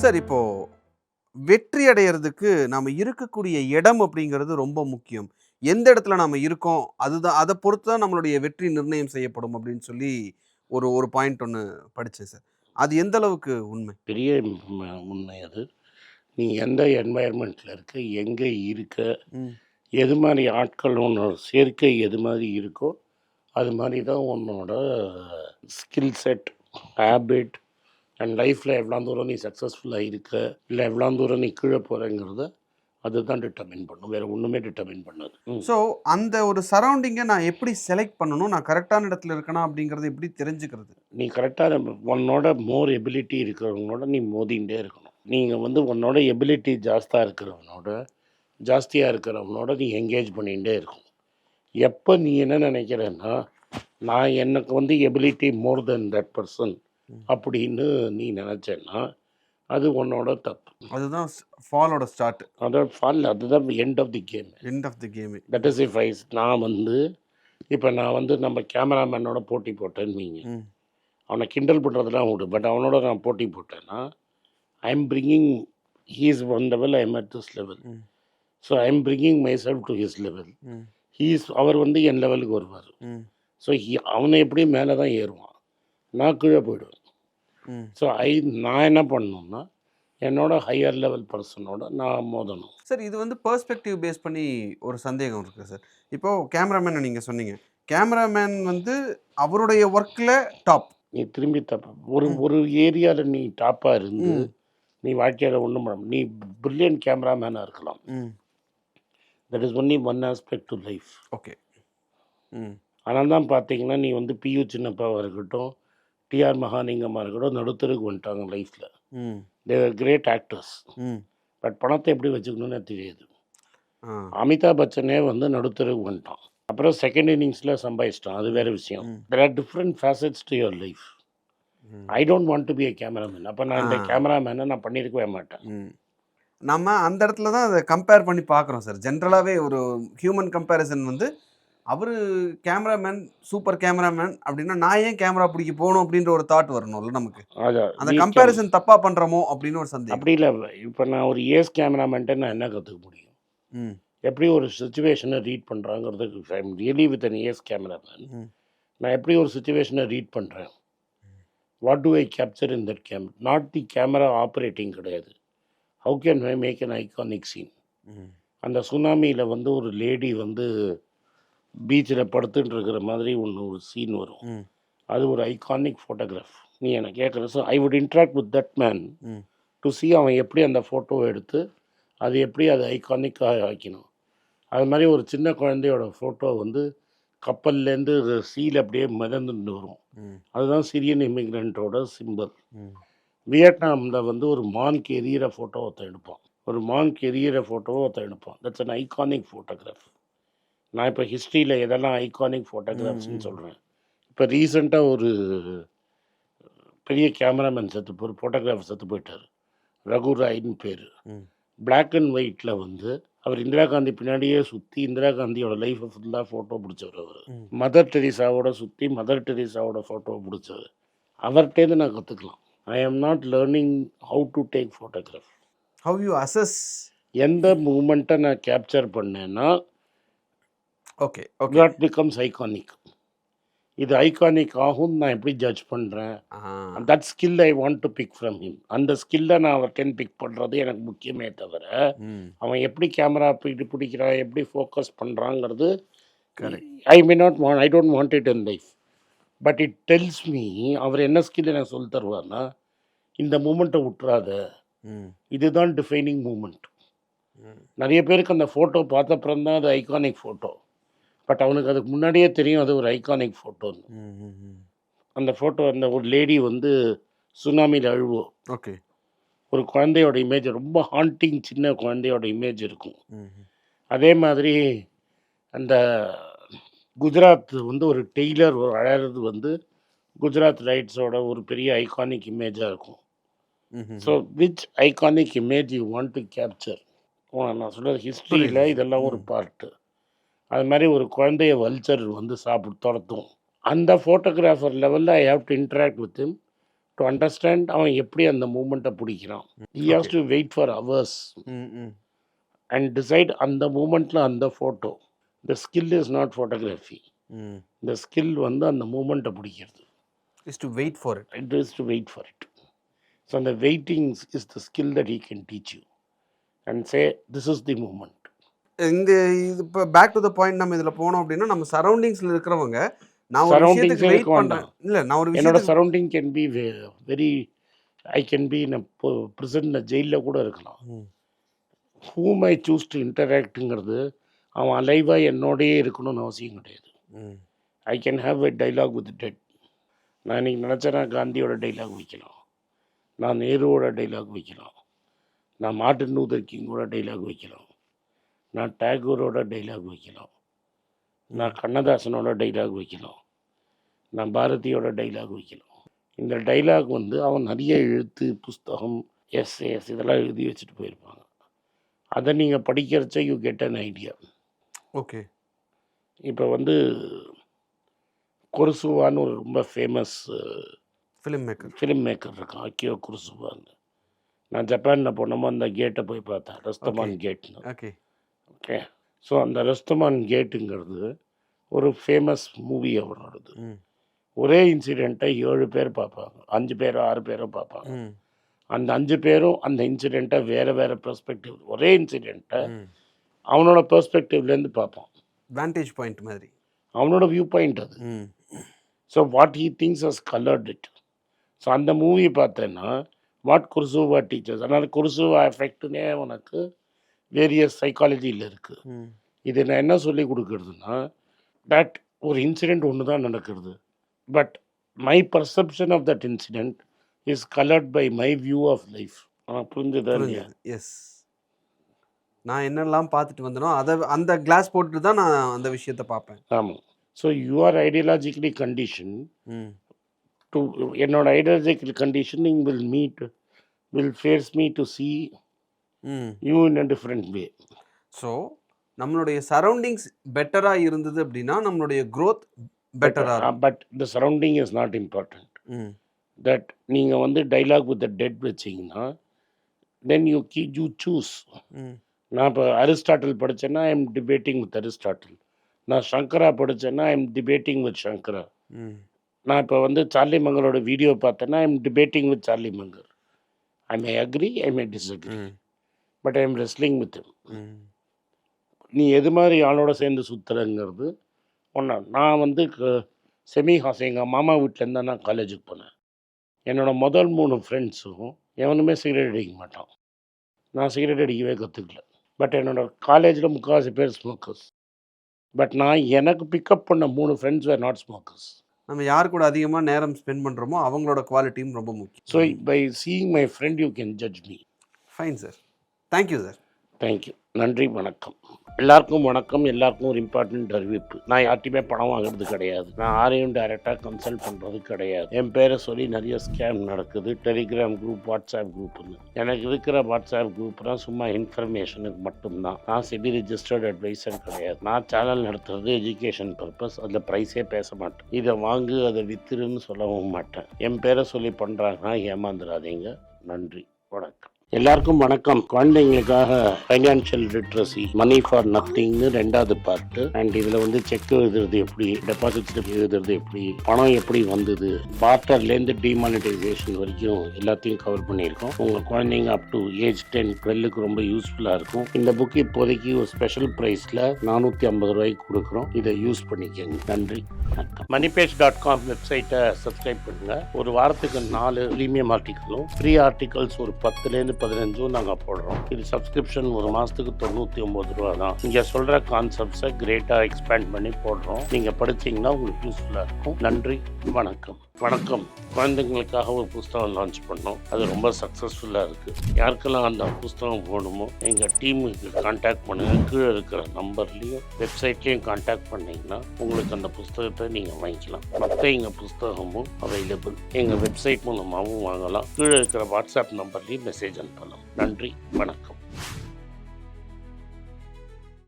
Sir இப்போ வெற்றி அடையறதுக்கு நாம இருக்கக்கூடிய இடம் அப்படிங்கிறது ரொம்ப முக்கியம். எந்த இடத்துல நாம இருக்கோம், அதுதான் அத பொறுத்து தான் நம்மளுடைய வெற்றி நிர்ணயம் செய்யப்படும் அப்படின்னு சொல்லி ஒரு ஒரு பாயிண்ட் ஒண்ணு படிச்சேன் சார். அது எந்த அளவுக்கு உண்மை? பெரிய உண்மை அது. நீ எந்த என்வாயர்மெண்ட்டில் இருக்க, எங்கே இருக்க, ம். எது மாதிரி ஆட்கள் உன்னோட சேர்க்கை எது மாதிரி இருக்கோ, அது மாதிரி தான் உன்னோட ஸ்கில் செட், ஹேபிட் அண்ட் லைஃப்பில் எவ்வளோ தூரம் நீ சக்ஸஸ்ஃபுல்லாக இருக்க, இல்லை எவ்வளோ தூரம் நீ கீழே போகிறேங்கிறத அதுதான் டிட்டர்மின் பண்ணும். வேறு ஒன்றுமே டிட்டர்மின் பண்ணாது. ஸோ அந்த ஒரு சரவுண்டிங்க நான் எப்படி செலக்ட் பண்ணணும்? நான் கரெக்ட்டான இடத்துல இருக்கேனா அப்படிங்கிறத எப்படி தெரிஞ்சுக்கிறது? நீ கரெக்டாக உன்னோட மோர் எபிலிட்டி இருக்கிறவங்களோட நீ மோதிகிட்டே இருக்கணும். நீங்கள் வந்து உன்னோட எபிலிட்டி ஜாஸ்தியாக இருக்கிறவனோட நீ என்கேஜ் பண்ணிகிட்டே இருக்கும். எப்போ நீ என்ன நினைக்கிறேன்னா, நான் எனக்கு வந்து ability more than that person அப்படின்னு நீ நினச்சேன்னா, அது உன்னோட தப்பு. அதுதான் ஃபாலோட ஸ்டார்ட். அதுதான் end of the game. End of the game. That is if நான் வந்து நம்ம கேமராமேனோட போட்டி போட்டேன்னு வைங்க. அவனை கிண்டல் பண்ணுறதுலாம் உண்டு. பட் அவனோட நான் போட்டி போட்டேன்னா, I am bringing he is one level, I am at this level. So I am bringing myself to his level. அவர் வந்து என் லெவலுக்கு வருவார். ஸோ அவனை எப்படியும் மேலே தான் ஏறுவான், நான் கீழே போயிடுவேன். ஸோ நான் என்ன பண்ணணும்னா, என்னோட ஹையர் லெவல் பர்சனோட நான் மோதணும். சார் இது வந்து பெர்ஸ்பெக்டிவ் பேஸ் பண்ணி ஒரு சந்தேகம் இருக்குது சார். இப்போது கேமராமேனை நீங்கள் சொன்னீங்க. கேமராமேன் வந்து அவருடைய ஒர்க்கில் டாப். நீ திரும்பி ஒரு ஏரியாவில் நீ டாப்பாக இருந்து நீ வாழ்க்கையில் ஒன்றும் பண்ண நீ பிரில்லியன்ட் கேமராமேனாக இருக்கலாம். That is only one aspect to life. Okay. ஆனால் தான் பார்த்தீங்கன்னா, நீ வந்து பியு சின்னப்பாவாக இருக்கட்டும், டிஆர் மகாலிங்கமாக இருக்கட்டும், நடுத்தருக்கு வந்துட்டாங்க லைஃப்பில். தேர் கிரேட் ஆக்டர்ஸ். பட் பணத்தை எப்படி வச்சுக்கணும்னு தெரியாது. அமிதாப் பச்சனே வந்து நடுத்தருக்கு வந்துட்டான். அப்புறம் செகண்ட் இன்னிங்ஸில் சம்பாதிச்சிட்டான், அது வேறு விஷயம். There are different facets to your life. I don't want to be a cameraman. அப்போ நான் இந்த கேமராமேனை நான் பண்ணியிருக்கவே மாட்டேன். நம்ம அந்த இடத்துல தான் அதை கம்பேர் பண்ணி பார்க்குறோம் சார். ஜென்ரலாகவே ஒரு ஹியூமன் கம்பேரிசன் வந்து அவர் கேமராமேன், சூப்பர் கேமராமேன் அப்படின்னா நான் ஏன் கேமரா பிடிக்க போகணும் அப்படின்ற ஒரு தாட் வரணும்ல நமக்கு. அந்த கம்பேரிசன் தப்பாக பண்ணுறோமோ அப்படின்னு ஒரு சந்தேகம். அப்படி இல்லை. இப்போ நான் ஒரு ஏஸ் கேமராமேன்ட்டு நான் என்ன கற்றுக்க முடியும்? எப்படி ஒரு சுச்சுவேஷனை ரீட் பண்ணுறாங்கிறதுக்கு I am really with an ace cameraman. நான் எப்படி ஒரு சுச்சுவேஷனை ரீட் பண்ணுறேன், what do I capture in that camera, not the camera operating கிடையாது. How can I make an iconic scene? அந்த சுனாமியில் வந்து ஒரு லேடி வந்து பீச்சில் படுத்துட்டு இருக்கிற மாதிரி ஒரு சீன் வரும். அது ஒரு ஐகானிக் ஃபோட்டோகிராஃப். நீ என்னை கேட்குற. So I would interact with that man to C அவன் எப்படி அந்த ஃபோட்டோவை எடுத்து அது எப்படி அது ஐகானிக்காக ஆக்கணும். அது மாதிரி ஒரு சின்ன குழந்தையோட ஃபோட்டோ வந்து கப்பல்லேருந்து சீல் அப்படியே மிதந்துட்டு வரும். அதுதான் சிரியன் இமிக்ரெண்ட்டோட சிம்பிள். வியட்நாமில் வந்து ஒரு மான்க்கு எரியிற ஃபோட்டோ ஒருத்தன் எடுப்பான். That's an iconic photograph. நான் இப்போ ஹிஸ்ட்ரியில் எதெல்லாம் ஐகானிக் ஃபோட்டோகிராஃப்ஸ்ன்னு சொல்கிறேன். இப்போ ரீசெண்டாக ஒரு பெரிய கேமராமேன் ஃபோட்டோகிராஃபர் செத்து போயிட்டார். ரகு ராய்னு பேர். பிளாக் அண்ட் ஒயிட்டில் வந்து அவர் இந்திரா காந்தி பின்னாடியே சுற்றி இந்திரா காந்தியோட லைஃப்பை ஃபுல்லாக ஃபோட்டோ பிடிச்சவர். அவர் மதர் டெரிசாவோட சுற்றி மதர் டெரிசாவோட ஃபோட்டோ பிடிச்சவர். அவர்கிட்டேருந்து நான் கற்றுக்கலாம். I am not learning how to take photograph. How you assess எந்த மூமெண்ட்டை நான் கேப்சர் பண்ணேன்னா ஓகே தட் பிகம்ஸ் ஐகானிக். இது ஐகானிக் ஆகும். நான் எப்படி ஜட்ஜ் பண்ணுறேன், that skill I want to pick from him. அந்த ஸ்கில்லை நான் அவர்கிட்ட பிக் பண்ணுறது எனக்கு முக்கியமே தவிர அவன் எப்படி கேமரா பிடிக்கிறான், எப்படி ஃபோக்கஸ் பண்ணுறாங்கிறது I don't want it in life. But it tells me அவர் என்ன ஸ்கில் எனக்கு சொல்லி தருவார்னா, இந்த மூமெண்ட்டை விட்டுறாத, இதுதான் டிஃபைனிங் மூமெண்ட். நிறைய பேருக்கு அந்த ஃபோட்டோ பார்த்த அப்புறம் தான் அது ஐகானிக் ஃபோட்டோ. பட் அவனுக்கு அதுக்கு முன்னாடியே தெரியும் அது ஒரு ஐகானிக் ஃபோட்டோன்னு. அந்த ஃபோட்டோ அந்த ஒரு லேடி வந்து சுனாமியில் அழுவோம். ஓகே. ஒரு குழந்தையோட இமேஜ், ரொம்ப ஹாண்டிங் சின்ன குழந்தையோட இமேஜ் இருக்கும். அதே மாதிரி அந்த குஜராத் வந்து ஒரு டெய்லர் ஒரு அழகிறது வந்து குஜராத் ரைட்ஸோட ஒரு பெரிய ஐகானிக் இமேஜாக இருக்கும். So which iconic image you want to capture? நான் சொல்கிறது ஹிஸ்ட்ரியில் இதெல்லாம் ஒரு பார்ட்டு. அது மாதிரி ஒரு குழந்தைய வல்ச்சர் வந்து துரத்தும். அந்த ஃபோட்டோகிராஃபர் லெவலில் I have to interact with him to understand அவன் எப்படி அந்த மூமெண்ட்டை பிடிக்கிறான். He has to wait for hours and decide அந்த மூமெண்ட்டில் அந்த photo. The skill is not photography. இந்த ஸ்கில் வந்து அந்த மூமெண்ட்டை பிடிக்கிறது. Is to wait for it. It is to wait for it. So அந்த waitings is the skill that he can teach you and say this is the moment. இந்த இது இப்போ back to the point நம்ம இதில் போனோம் அப்படின்னா நம்ம சரௌண்டிங்ஸில் இருக்கிறவங்க நான் ஒரு Surroundings விஷயத்துக்கு வெயிட் இருக்க பண்ணுறேன் இல்லை நான் ஒரு என்னோட விஷயத்துக்கு surrounding can be very I can be in prison ஜெயிலில் கூட இருக்கலாம். ஹூம் ஐ சூஸ் டு இன்டராக்டுங்கிறது அவன் அலைவாக என்னோடையே இருக்கணும்னு அவசியம் கிடையாது. I can have a dialogue with dad. நான் இன்றைக்கி நினச்சேன்னா காந்தியோட டைலாக் வைக்கலாம், நான் நேருவோட டைலாக் வைக்கலாம், நான் மார்ட்டின் லூதர் கிங்கோட டைலாக் வைக்கலாம், நான் டேகூரோட டைலாக் வைக்கலாம், நான் கண்ணதாசனோட டைலாக் வைக்கலாம், நான் பாரதியோட டைலாக் வைக்கலாம். இந்த டைலாக் வந்து அவன் நிறைய எழுத்து புஸ்தகம் எஸ்ஏஎஸ் இதெல்லாம் எழுதி வச்சுட்டு போயிருப்பாங்க. அதை நீங்கள் படிக்கிறச்ச you get an idea. Okay. இப்போ வந்து குருசுவான்னு ஒரு ரொம்ப ஃபேமஸ் ஃபிலிம் மேக்கர் இருக்கான், அக்கியோ குருசுவான்னு. நான் ஜப்பானில் போனோமோ அந்த கேட்டை போய் பார்த்தேன், ரஸ்தமான் கேட்னு. Okay okay. ஸோ அந்த ரஸ்தமான் கேட்டுங்கிறது ஒரு ஃபேமஸ் மூவி அவரோடது. ஒரே இன்சிடெண்ட்டை 7 பேர் பார்ப்பாங்க, 5 பேரோ 6 பேரோ பார்ப்பாங்க. அந்த 5 பேரும் அந்த இன்சிடெண்ட்டை வேறு வேறு பெர்ஸ்பெக்டிவ், ஒரே இன்சிடெண்ட்டை அவனோட பெர்ஸ்பெக்டிவ்லேருந்து பார்ப்பான். வேண்டேஜ் பாயிண்ட் மாதிரி அவனோட வியூ பாயிண்ட் அது. So what he things has coloured it. So அந்த மூவி பார்த்தேன்னா வாட் குருசுவா டீச்சர்ஸ், அதனால் குருசுவா எஃபெக்ட்னே உனக்கு வேரியஸ் சைக்காலஜியில் இருக்குது. இது நான் என்ன சொல்லி கொடுக்குறதுன்னா தட் ஒரு இன்சிடெண்ட் ஒன்று தான் நடக்கிறது, but my perception of that incident is coloured by my view of life. புரிஞ்சுதா இல்லையா? எஸ். நான் என்னெல்லாம் பார்த்துட்டு வந்தனோ அதை அந்த கிளாஸ் போட்டு தான் நான் அந்த விஷயத்தை பார்ப்பேன். ஆமாம். So you are ideologically condition to என்னோட ideological conditioning will face me to see you in a different way. So நம்மளுடைய சரௌண்டிங்ஸ் பெட்டராக இருந்தது அப்படின்னா நம்மளுடைய க்ரோத் பெட்டராக. But the surrounding is not important. That நீங்கள் வந்து டைலாக் வித் த டெட் வச்சிங்கன்னா தென் யூ சூஸ். நான் இப்போ அரிஸ்டாட்டில் படித்தேன்னா I am debating with Aristotle. நான் சங்கரா படித்தேன்னா I am debating with Shankara. நான் இப்போ வந்து சார்லி மங்கரோட வீடியோ பார்த்தேன்னா I am debating with Charlie Munger. I may agree, I may disagree, but I am wrestling with him. நீ எது மாதிரி ஆளோட சேர்ந்து சுற்றுறங்கிறது ஒன்றா. நான் வந்து செமி ஹாஸ் எங்கள் மாமா வீட்டிலேருந்து தான் நான் காலேஜுக்கு போனேன். என்னோடய முதல் 3 ஃப்ரெண்ட்ஸும் எவனுமே சிகரெட் அடிக்க மாட்டான். நான் சிகரெட் அடிக்கவே கற்றுக்கல. பட் என்னோடய காலேஜில் 3/4 பேர் ஸ்மோக்கர்ஸ். பட் நான் எனக்கு பிக்கப் பண்ண 3 ஃப்ரெண்ட்ஸ் வேர் நாட் ஸ்மோக்கர்ஸ். நம்ம யார் கூட அதிகமாக நேரம் ஸ்பெண்ட் பண்ணுறோமோ அவங்களோட குவாலிட்டியும் ரொம்ப முக்கியம். So by seeing my friend you can judge me. Fine sir. Thank you sir. Thank you. நன்றி, வணக்கம். எல்லாருக்கும் வணக்கம். எல்லாருக்கும் ஒரு இம்பார்ட்டண்ட் அறிவிப்பு. நான் யார்ட்டையுமே பணம் வாங்குறது கிடையாது. நான் யாரையும் டைரெக்டாக கன்சல்ட் பண்ணுறது கிடையாது. என் பேரை சொல்லி நிறைய ஸ்கேம் நடக்குது. டெலிகிராம் குரூப், வாட்ஸ்அப் குரூப்னு. எனக்கு இருக்கிற வாட்ஸ்அப் குரூப்னால் சும்மா இன்ஃபர்மேஷனுக்கு மட்டும்தான். நான் செபி ரிஜிஸ்டர்ட் அட்வைசர் கிடையாது. நான் சேனல் நடத்துறது எஜுகேஷன் பர்பஸ். அதில் ப்ரைஸே பேச மாட்டேன். இதை வாங்கு அதை வித்துருன்னு சொல்லவும் மாட்டேன். என் பேரை சொல்லி பண்ணுறாங்கன்னா ஏமாந்துடாதீங்க. நன்றி, வணக்கம். எல்லாருக்கும் வணக்கம். குழந்தைங்களுக்காக ஃபைனான்ஷியல் லிட்ரஸி, மணி ஃபார் நத்திங்னு 2வது பார்ட்டு. அண்ட் இதில் வந்து செக் எழுதுறது எப்படி, டெபாசிட் ஸ்லிப் எழுதுறது எப்படி, பணம் எப்படி வந்தது, பார்ட்டர்லேருந்து டிமானிட்டைசேஷன் வரைக்கும் எல்லாத்தையும் கவர் பண்ணியிருக்கோம். உங்கள் குழந்தைங்க அப் டு ஏஜ் 10, 12க்கு ரொம்ப யூஸ்ஃபுல்லாக இருக்கும். இந்த புக்கு இப்போதைக்கு ஒரு ஸ்பெஷல் ப்ரைஸில் 450 ரூபாய்க்கு கொடுக்குறோம். இதை யூஸ் பண்ணிக்கோங்க. நன்றி, வணக்கம். moneypage.com வெப்சைட்டை சப்ஸ்கிரைப் பண்ணுங்கள். ஒரு வாரத்துக்கு 4 ப்ரீமியம் ஆர்டிக்கலும் ஃப்ரீ ஆர்டிகல்ஸ் ஒரு 10லேருந்து 15 நாங்கள் போடுறோம். இது சப்ஸ்கிரிப்ஷன் ஒரு மாதத்துக்கு 99 ரூபா தான். இங்கே சொல்கிற கான்செப்ட்ஸை கிரேட்டாக எக்ஸ்பேண்ட் பண்ணி போடுறோம். நீங்கள் படித்தீங்கன்னா உங்களுக்கு யூஸ்ஃபுல்லாக இருக்கும். நன்றி, வணக்கம். வணக்கம். குழந்தைங்களுக்காக ஒரு புஸ்தகம் லான்ச் பண்ணோம். அது ரொம்ப சக்ஸஸ்ஃபுல்லாக இருக்குது. யாருக்கெல்லாம் அந்த புஸ்தகம் போகணுமோ எங்கள் டீமுக்கு கான்டாக்ட் பண்ணுங்கள். கீழே இருக்கிற நம்பர்லேயும் வெப்சைட்லேயும் கான்டாக்ட் பண்ணிங்கன்னா உங்களுக்கு அந்த புஸ்தகத்தை நீங்கள் வாங்கிக்கலாம். மற்ற எங்கள் புஸ்தகமும் அவைலபிள். எங்கள் வெப்சைட் மூலமாகவும் வாங்கலாம். கீழே இருக்கிற வாட்ஸ்அப் நம்பர்லேயும் மெசேஜ் அனுப்பலாம். நன்றி, வணக்கம்.